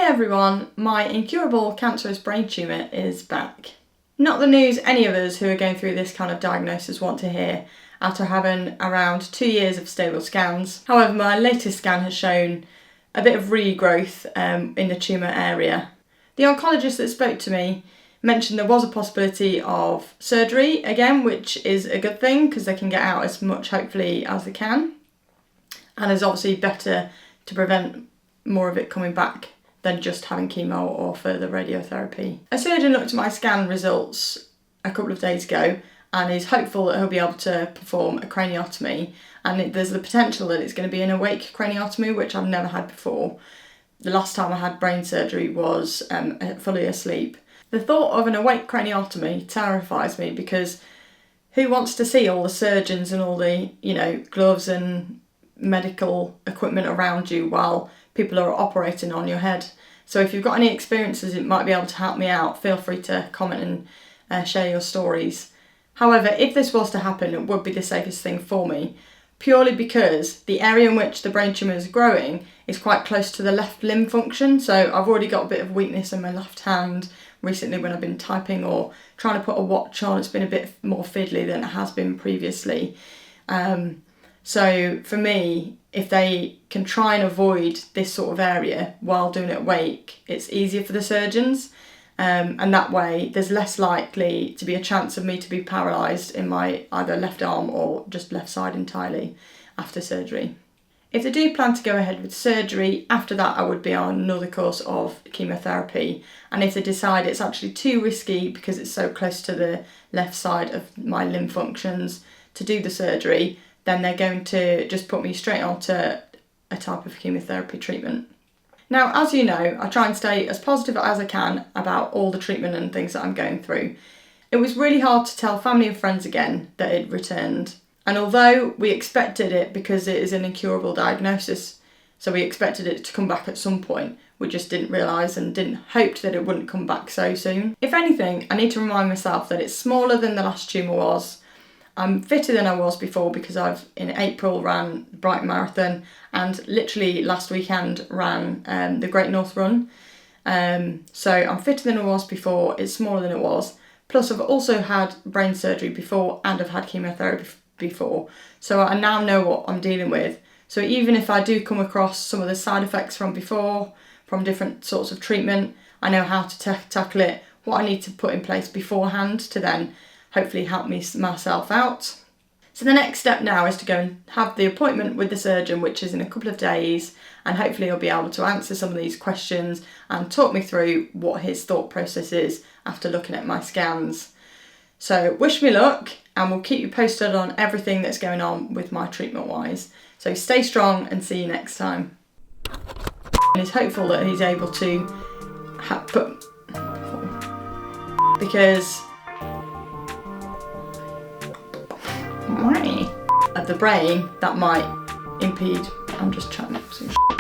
everyone, my incurable cancerous brain tumour is back. Not the news any of us who are going through this kind of diagnosis want to hear after having around 2 years of stable scans. However, my latest scan has shown a bit of regrowth in the tumour area. The oncologist that spoke to me mentioned there was a possibility of surgery again, which is a good thing because they can get out as much hopefully as they can, and is obviously better to prevent more of it coming back than just having chemo or further radiotherapy. A surgeon looked at my scan results a couple of days ago and is hopeful that he'll be able to perform a craniotomy, and there's the potential that it's going to be an awake craniotomy, which I've never had before. The last time I had brain surgery was fully asleep. The thought of an awake craniotomy terrifies me because who wants to see all the surgeons and all the, gloves and medical equipment around you while people are operating on your head? So if you've got any experiences it might be able to help me out, feel free to comment and share your stories. However, if this was to happen, it would be the safest thing for me, purely because the area in which the brain tumour is growing is quite close to the left limb function. So I've already got a bit of weakness in my left hand recently when I've been typing or trying to put a watch on. It's been a bit more fiddly than it has been previously. So for me, if they can try and avoid this sort of area while doing it awake, it's easier for the surgeons. And that way there's less likely to be a chance of me to be paralysed in my either left arm or just left side entirely after surgery. If they do plan to go ahead with surgery, after that I would be on another course of chemotherapy. And if they decide it's actually too risky because it's so close to the left side of my limb functions to do the surgery, then they're going to just put me straight onto a type of chemotherapy treatment. Now, as you know, I try and stay as positive as I can about all the treatment and things that I'm going through. It was really hard to tell family and friends again that it returned. And although we expected it because it is an incurable diagnosis, so we expected it to come back at some point, we just didn't realise and didn't hope that it wouldn't come back so soon. If anything, I need to remind myself that it's smaller than the last tumour was. I'm fitter than I was before because I've in April ran the Brighton Marathon and literally last weekend ran the Great North Run. So I'm fitter than I was before, it's smaller than it was. Plus I've also had brain surgery before and I've had chemotherapy before. So I now know what I'm dealing with. So even if I do come across some of the side effects from before, from different sorts of treatment, I know how to tackle it, what I need to put in place beforehand to then hopefully help myself out. So the next step now is to go and have the appointment with the surgeon, which is in a couple of days, and hopefully he'll be able to answer some of these questions and talk me through what his thought process is after looking at my scans. So wish me luck, and we'll keep you posted on everything that's going on with my treatment wise. So stay strong and see you next time. And he's hopeful that he's able to because of the brain that might impede. I'm just chatting up some shit.